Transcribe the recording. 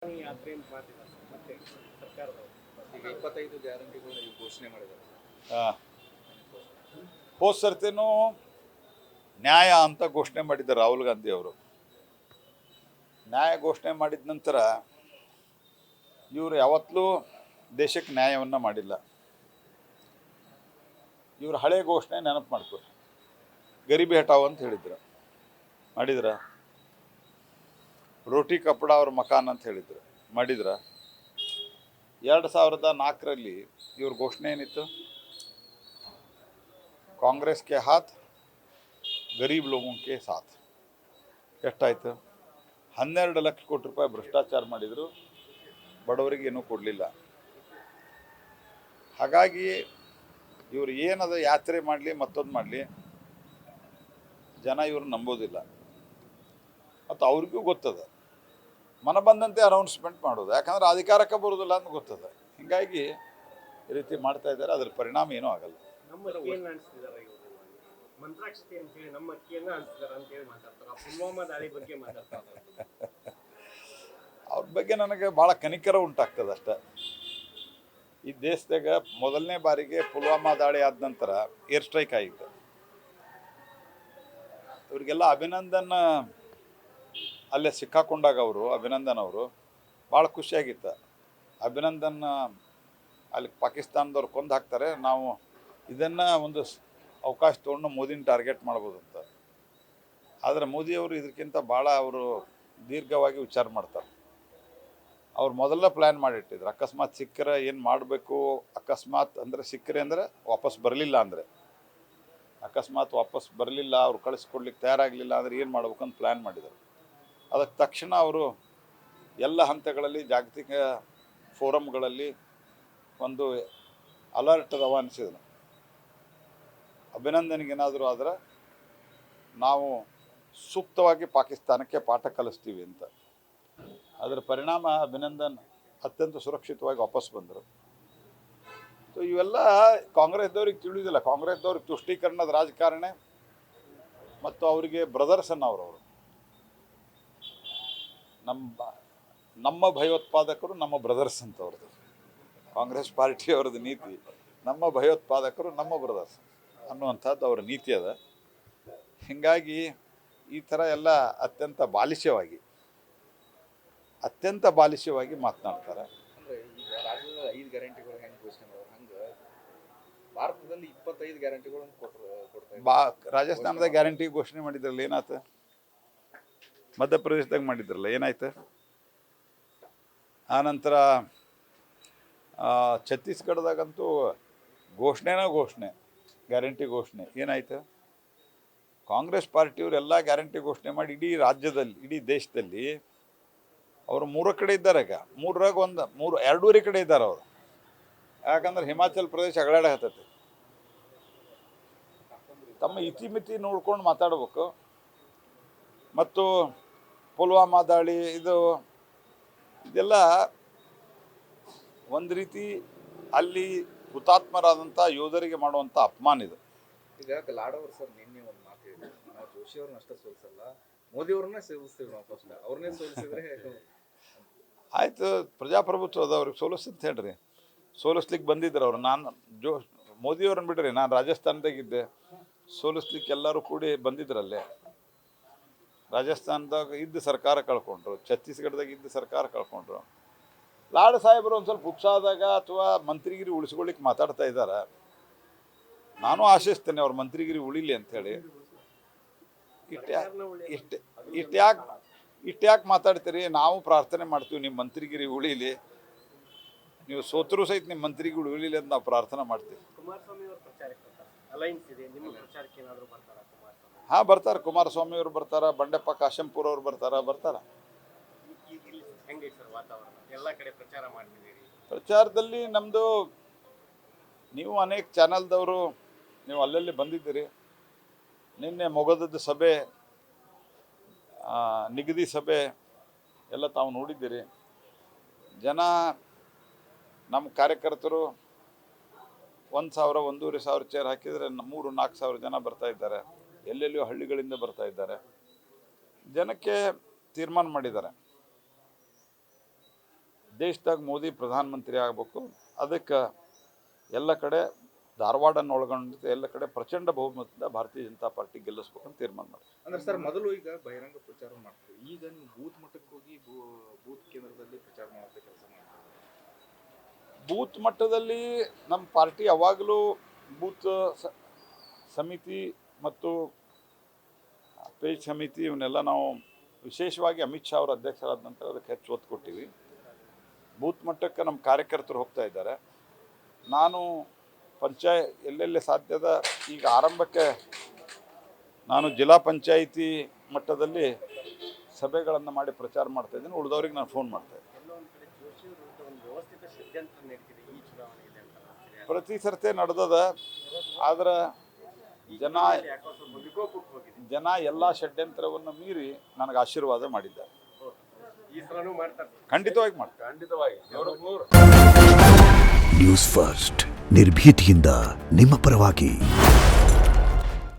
ಯಾತ್ರೆಯನ್ನು ಮಾಡ್ತಿದ್ದಾರೆ ಮತ್ತೆ ಸರ್ಕಾರದವರು ಈಗ 25 ಗ್ಯಾರಂಟಿಗಳನ್ನ ಈಗ ಘೋಷಣೆ ಮಾಡಿದ್ದಾರೆ. ಹೋದ ಸರ್ತಿನೂ ನ್ಯಾಯ ಅಂತ ಘೋಷಣೆ ಮಾಡಿದ್ದಾರೆ ರಾಹುಲ್ ಗಾಂಧಿ ಅವರು. ನ್ಯಾಯ ಘೋಷಣೆ ಮಾಡಿದ ನಂತರ ಇವರು ಯಾವತ್ತೂ ದೇಶಕ್ಕೆ ನ್ಯಾಯವನ್ನು ಮಾಡಿಲ್ಲ. ಇವರು ಹಳೆ ಘೋಷಣೆ ನೆನಪು ಮಾಡ್ಕೊರಿ. ಗರೀಬಿ ಹಟಾವ್ ಅಂತ ಹೇಳಿದ್ರು, ಮಾಡಿದ್ರ. ರೋಟಿ ಕಪಡ ಅವ್ರ ಮಕಾನ್ ಅಂತ ಹೇಳಿದ್ರು, ಮಾಡಿದ್ರ. 2004ರಲ್ಲಿ ಇವ್ರ ಘೋಷಣೆ ಏನಿತ್ತು? ಕಾಂಗ್ರೆಸ್ ಕೆ ಹಾತ್ ಗರೀಬ್ ಲೋಗों के साथ. ಎಷ್ಟಾಯಿತು? 12 ಲಕ್ಷ ಕೋಟಿ ರೂಪಾಯಿ ಭ್ರಷ್ಟಾಚಾರ ಮಾಡಿದರು, ಬಡವರಿಗೆ ಏನೂ ಕೊಡಲಿಲ್ಲ. ಹಾಗಾಗಿ ಇವರು ಏನದು ಯಾತ್ರೆ ಮಾಡಲಿ ಮತ್ತೊಂದು ಮಾಡಲಿ ಜನ ಇವರು ನಂಬೋದಿಲ್ಲ. ಮತ್ತು ಅವ್ರಿಗೂ ಗೊತ್ತದ, ಮನ ಬಂದಂತೆ ಅನೌನ್ಸ್ಮೆಂಟ್ ಮಾಡೋದು. ಯಾಕಂದ್ರೆ ಅಧಿಕಾರಕ್ಕೆ ಬರೋದಿಲ್ಲ ಅಂತ ಗೊತ್ತದ. ಹೀಗಾಗಿ ಈ ರೀತಿ ಮಾಡ್ತಾ ಇದ್ದಾರೆ. ಅದ್ರ ಪರಿಣಾಮ ಏನೂ ಆಗಲ್ಲ. ನಮ್ಮ ಅಕ್ಕಿಯನ್ನು ಅನಿಸ್ತಿದ್ದಾರೆ ಇವರು, ಮಂತ್ರಾಕ್ಷತೆ ಅಂತೇಳಿ ನಮ್ಮ ಅಕ್ಕಿಯನ್ನು ಅನಿಸ್ತಿದ್ದಾರೆ ಅಂತೇಳಿ ಮಾತಾಡ್ತಾರೆ. ಪುಲ್ವಾಮಾ ದಾಳಿ ಬಗ್ಗೆ ಮಾತಾಡ್ತಾರೆ. ಅವ್ರ ಬಗ್ಗೆ ನನಗೆ ಭಾಳ ಕನಿಕರ ಉಂಟಾಗ್ತದೆ ಅಷ್ಟೆ. ಈ ದೇಶದಾಗ ಮೊದಲನೇ ಬಾರಿಗೆ ಪುಲ್ವಾಮಾ ದಾಳಿ ಆದ ನಂತರ ಏರ್ ಸ್ಟ್ರೈಕ್ ಆಗಿತ್ತು. ಇವರಿಗೆಲ್ಲ ಅಭಿನಂದನ್ ಅಲ್ಲೇ ಸಿಕ್ಕಾಕೊಂಡಾಗ ಅಭಿನಂದನ್ ಅವರು ಭಾಳ ಖುಷಿಯಾಗಿತ್ತು. ಅಭಿನಂದನ್ ಅಲ್ಲಿ ಪಾಕಿಸ್ತಾನದವ್ರು ಕೊಂದು ಹಾಕ್ತಾರೆ, ನಾವು ಇದನ್ನು ಒಂದು ಅವಕಾಶ ತೊಗೊಂಡು ಮೋದಿನ ಟಾರ್ಗೆಟ್ ಮಾಡ್ಬೋದು ಅಂತ. ಆದರೆ ಮೋದಿಯವರು ಇದಕ್ಕಿಂತ ಭಾಳ ಅವರು ದೀರ್ಘವಾಗಿ ವಿಚಾರ ಮಾಡ್ತಾರೆ. ಅವ್ರು ಮೊದಲ ಪ್ಲ್ಯಾನ್ ಮಾಡಿಟ್ಟಿದ್ರು, ಅಕಸ್ಮಾತ್ ಸಿಕ್ಕರೆ ಏನು ಮಾಡಬೇಕು, ಅಕಸ್ಮಾತ್ ಅಂದರೆ ಸಿಕ್ಕರೆ ಅಂದರೆ ವಾಪಸ್ ಬರಲಿಲ್ಲ ಅಂದರೆ, ಅಕಸ್ಮಾತ್ ವಾಪಸ್ ಬರಲಿಲ್ಲ, ಅವ್ರು ಕಳಿಸ್ಕೊಡ್ಲಿಕ್ಕೆ ತಯಾರಾಗಲಿಲ್ಲ ಅಂದರೆ ಏನು ಮಾಡ್ಬೇಕಂತ ಪ್ಲ್ಯಾನ್ ಮಾಡಿದರು. ಅದಕ್ಕೆ ತಕ್ಷಣ ಅವರು ಎಲ್ಲ ಹಂತಗಳಲ್ಲಿ ಜಾಗತಿಕ ಫೋರಮ್ಗಳಲ್ಲಿ ಒಂದು ಅಲರ್ಟ್ ರವಾನಿಸಿದರು. ಅಭಿನಂದನೆಗೇನಾದರೂ ಆದರೆ ನಾವು ಸೂಕ್ತವಾಗಿ ಪಾಕಿಸ್ತಾನಕ್ಕೆ ಪಾಠ ಕಲಿಸ್ತೀವಿ ಅಂತ. ಅದರ ಪರಿಣಾಮ ಅಭಿನಂದನ್ ಅತ್ಯಂತ ಸುರಕ್ಷಿತವಾಗಿ ವಾಪಸ್ ಬಂದರು. ಸೊ ಇವೆಲ್ಲ ಕಾಂಗ್ರೆಸ್ದವ್ರಿಗೆ ತಿಳಿಯೋದಿಲ್ಲ. ಕಾಂಗ್ರೆಸ್ದವ್ರಿಗೆ ತುಷ್ಟೀಕರಣದ ರಾಜಕಾರಣ ಮತ್ತು ಅವರಿಗೆ ಬ್ರದರ್ಸ್ ಅನ್ನೋರು. ನಮ್ಮ ಭಯೋತ್ಪಾದಕರು ನಮ್ಮ ಬ್ರದರ್ಸ್ ಅಂತ ಅವ್ರದ್ದು ಕಾಂಗ್ರೆಸ್ ಪಾರ್ಟಿಯವ್ರದ್ದು ನೀತಿ. ನಮ್ಮ ಭಯೋತ್ಪಾದಕರು ನಮ್ಮ ಬ್ರದರ್ಸ್ ಅನ್ನುವಂಥದ್ದು ಅವರ ನೀತಿ ಅದ. ಹೀಗಾಗಿ ಈ ಥರ ಎಲ್ಲ ಅತ್ಯಂತ ಬಾಲಿಷ್ಯವಾಗಿ ಮಾತನಾಡ್ತಾರೆ. ಅಂದ್ರೆ ಈಗ ರಾಜ್ಯದ 5 ಗ್ಯಾರಂಟಿಗಳು ಹೆಂಗೆ ಘೋಷಣೆ ಮಾಡೋರು ಹಂಗೆ ಭಾರತದಲ್ಲಿ 25 ಗ್ಯಾರಂಟಿಗಳನ್ನು ಕೊಡ್ತಾರೆ. ರಾಜಸ್ಥಾನದ ಗ್ಯಾರಂಟಿ ಘೋಷಣೆ ಮಾಡಿದ್ರಲ್ಲ, ಏನಾಯ್ತು? ಮಧ್ಯಪ್ರದೇಶದಾಗ ಮಾಡಿದ್ರಲ್ಲ, ಏನಾಯ್ತು? ಆನಂತರ ಛತ್ತೀಸ್ಗಢದಾಗಂತೂ ಘೋಷಣೆ ಗ್ಯಾರಂಟಿ ಘೋಷಣೆ ಏನಾಯ್ತು? ಕಾಂಗ್ರೆಸ್ ಪಾರ್ಟಿಯವರು ಎಲ್ಲ ಗ್ಯಾರಂಟಿ ಘೋಷಣೆ ಮಾಡಿ ಇಡೀ ರಾಜ್ಯದಲ್ಲಿ, ಇಡೀ ದೇಶದಲ್ಲಿ ಅವರು 3 ಕಡೆ ಇದ್ದಾರೆ. ಈಗ 3ರಾಗ 2 ಕಡೆ ಇದ್ದಾರೆ ಅವರು. ಯಾಕಂದ್ರೆ ಹಿಮಾಚಲ್ ಪ್ರದೇಶ ಅಗಳಾಡಕತ್ತೈತಿ. ತಮ್ಮ ಇತಿಮಿತಿ ನೋಡ್ಕೊಂಡು ಮಾತಾಡ್ಬೇಕು. ಮತ್ತು ಪುಲ್ವಾಮಾ ದಾಳಿ ಇದೆಲ್ಲ ಒಂದು ರೀತಿ ಅಲ್ಲಿ ಹುತಾತ್ಮರಾದಂಥ ಯೋಧರಿಗೆ ಮಾಡುವಂಥ ಅಪಮಾನ ಇದು. ಈಗ ಲಾಡೋರು ಸರ್ ನಿನ್ನೆ ಒಂದು ಮಾತು ಹೇಳಿದ್ರು, ನಾವು ಜೋಶಿ ಅವ್ರನ್ನ ಅಷ್ಟೇ ಸೋಲಿಸಲ್ಲ, ಮೋದಿ ಅವ್ರನ್ನೇ ಸೋಲಿಸ್ತೀವಿ ನಾವು ಫಸ್ಟ್. ಅವ್ರನ್ನೇ ಸೋಲಿಸಿದ್ರೆ ಆಯಿತು, ಪ್ರಜಾಪ್ರಭುತ್ವದ ಅವ್ರಿಗೆ ಸೋಲಿಸ್ತಂತ ಹೇಳ್ರಿ. ಸೋಲಿಸ್ಲಿಕ್ಕೆ ಬಂದಿದ್ರು ಅವರು. ನಾನು ಮೋದಿಯವ್ರನ್ನ ಬಿಡ್ರಿ, ನಾನು ರಾಜಸ್ಥಾನದಾಗಿದ್ದೆ, ಸೋಲಿಸ್ಲಿಕ್ಕೆ ಎಲ್ಲರೂ ಕೂಡಿ ಬಂದಿದ್ರಲ್ಲೇ. ರಾಜಸ್ಥಾನದಾಗ ಇದ್ದ ಸರ್ಕಾರ ಕಳ್ಕೊಂಡ್ರು, ಛತ್ತೀಸ್ಗಢದಾಗ ಇದ್ದ ಸರ್ಕಾರ ಕಳ್ಕೊಂಡ್ರು. ಲಾಡ್ ಸಾಹೇಬರು ಒಂದು ಸ್ವಲ್ಪ ಉತ್ಸಾಹದಾಗ ಅಥವಾ ಮಂತ್ರಿಗಿರಿ ಉಳಿಸ್ಕೊಳ್ಳಿಕ್ಕೆ ಮಾತಾಡ್ತಾ ಇದ್ದಾರೆ. ನಾನು ಆಶಿಸ್ತೇನೆ ಅವ್ರ ಮಂತ್ರಿಗಿರಿ ಉಳಿಲಿ ಅಂಥೇಳಿ. ಇಟ್ಯಾಕೆ ಮಾತಾಡ್ತೀರಿ? ನಾವು ಪ್ರಾರ್ಥನೆ ಮಾಡ್ತೀವಿ ನಿಮ್ಮ ಮಂತ್ರಿಗಿರಿ ಉಳಿಲಿ, ನೀವು ಸೋತರೂ ಸಹಿತ ನಿಮ್ಮ ಮಂತ್ರಿಗಿರಿ ಉಳಿಲಿ ಅಂತ ನಾವು ಪ್ರಾರ್ಥನೆ ಮಾಡ್ತೀವಿ. ಕುಮಾರಸ್ವಾಮಿ ಅವರು ಪ್ರಚಾರಕ್ಕೆ ಬರ್ತಾರೆ, ಅಲೈನ್ಸ್ ಇದೆ, ನಿಮ್ಮ ಪ್ರಚಾರಕ್ಕೆ ಏನಾದರೂ ಬರ್ತಾರಾ ಕುಮಾರಸ್ವಾಮಿ? ಹಾಂ, ಬರ್ತಾರೆ. ಕುಮಾರಸ್ವಾಮಿ ಅವರು ಬರ್ತಾರೆ, ಬಂಡೆಪ್ಪ ಕಾಶೆಂಪುರ ಅವರು ಬರ್ತಾರೆ. ಇಲ್ಲಿ ಹೆಂಗೆ ಸರ್ ವಾತಾವರಣ? ಎಲ್ಲ ಕಡೆ ಪ್ರಚಾರ ಮಾಡ್ತಿದ್ದೀರಿ. ಪ್ರಚಾರದಲ್ಲಿ ನಮ್ಮದು, ನೀವು ಅನೇಕ ಚಾನಲ್ದವರು ನೀವು ಅಲ್ಲಲ್ಲಿ ಬಂದಿದ್ದೀರಿ. ನಿನ್ನೆ ಮೊಗದದ ಸಭೆ, ನಿಗದಿ ಸಭೆ ಎಲ್ಲ ತಾವು ನೋಡಿದ್ದೀರಿ. ಜನ, ನಮ್ಮ ಕಾರ್ಯಕರ್ತರು 1,000 1,500 ಚೇರ್ ಹಾಕಿದರೆ 3-4 ಸಾವಿರ ಜನ ಬರ್ತಾ ಇದ್ದಾರೆ. ಎಲ್ಲೆಲ್ಲಿಯೋ ಹಳ್ಳಿಗಳಿಂದ ಬರ್ತಾ ಇದ್ದಾರೆ. ಜನಕ್ಕೆ ತೀರ್ಮಾನ ಮಾಡಿದ್ದಾರೆ. ದೇಶದಾಗ ಮೋದಿ ಪ್ರಧಾನಮಂತ್ರಿ ಆಗಬೇಕು. ಅದಕ್ಕೆ ಎಲ್ಲ ಕಡೆ ಧಾರವಾಡನ್ನು ಒಳಗೊಂಡು ಎಲ್ಲ ಕಡೆ ಪ್ರಚಂಡ ಬಹುಮತದಿಂದ ಭಾರತೀಯ ಜನತಾ ಪಾರ್ಟಿ ಗೆಲ್ಲಿಸ್ಬೇಕಂತ ತೀರ್ಮಾನ ಮಾಡಿದೆ. ಅಂದ್ರೆ ಸರ್ ಮೊದಲು ಈಗ ಬಹಿರಂಗ ಪ್ರಚಾರ ಮಾಡ್ತೀವಿ, ಈಗ ನೀವು ಬೂತ್ ಮಟ್ಟಕ್ಕೆ ಹೋಗಿ ಬೂತ್ ಕೇಂದ್ರದಲ್ಲಿ ಪ್ರಚಾರ ಮಾಡುತ್ತೆ ಕೆಲಸ ಮಾಡ್ತೀವಿ. ಬೂತ್ ಮಟ್ಟದಲ್ಲಿ ನಮ್ಮ ಪಾರ್ಟಿ ಯಾವಾಗಲೂ ಬೂತ್ ಸಮಿತಿ ಮತ್ತು ಪೇಜ್ ಸಮಿತಿ ಇವನ್ನೆಲ್ಲ ನಾವು ವಿಶೇಷವಾಗಿ ಅಮಿತ್ ಶಾ ಅವರ ಅಧ್ಯಕ್ಷರಾದ ನಂತರ ಅದಕ್ಕೆ ಹೆಚ್ಚು ಒತ್ತು ಕೊಟ್ಟಿವಿ. ಬೂತ್ ಮಟ್ಟಕ್ಕೆ ನಮ್ಮ ಕಾರ್ಯಕರ್ತರು ಹೋಗ್ತಾ ಇದ್ದಾರೆ. ನಾನು ಎಲ್ಲೆಲ್ಲಿ ಸಾಧ್ಯದ ಈಗ ಆರಂಭಕ್ಕೆ ನಾನು ಜಿಲ್ಲಾ ಪಂಚಾಯಿತಿ ಮಟ್ಟದಲ್ಲಿ ಸಭೆಗಳನ್ನು ಮಾಡಿ ಪ್ರಚಾರ ಮಾಡ್ತಾ ಇದ್ದೀನಿ. ಉಳಿದವ್ರಿಗೆ ನಾನು ಫೋನ್ ಮಾಡ್ತಾ ಇದ್ದೀನಿ. ಎಲ್ಲೊಂದು ಕಡೆ ಜೋಶಿ ವಿರುದ್ಧ ಒಂದು ವ್ಯವಸ್ಥಿತ ಷಡ್ಯಂತ್ರ ನಡೀತಿದೆ ಈ ಚುನಾವಣೆಯಲ್ಲಿ ಅಂತ ಅನಿಸ್ತಿದೆ. ಪ್ರತಿ ಸರ್ತಿ ನಡೆದದ. ಆದ್ರೆ ಯಾಕೋ ಸ್ವಲ್ಪ ವಿಕೋಪಕ್ಕೆ ಹೋಗಿದೆ. ಜನ ಎಲ್ಲ ಷಡ್ಯಂತ್ರವನ್ನು ಮೀರಿ ನನಗೆ ಆಶೀರ್ವಾದ ಮಾಡಿದ್ದಾರೆ. ಈ ಸಲನೂ ಮಾಡ್ತಾರೆ. ಖಂಡಿತವಾಗಿ ಮಾಡ್ತಾರೆ. ಖಂಡಿತವಾಗಿ. ನ್ಯೂಸ್ ಫಸ್ಟ್ ನಿರ್ಭೀತಿಯಿಂದ ನಿಮ್ಮ ಪರವಾಗಿ.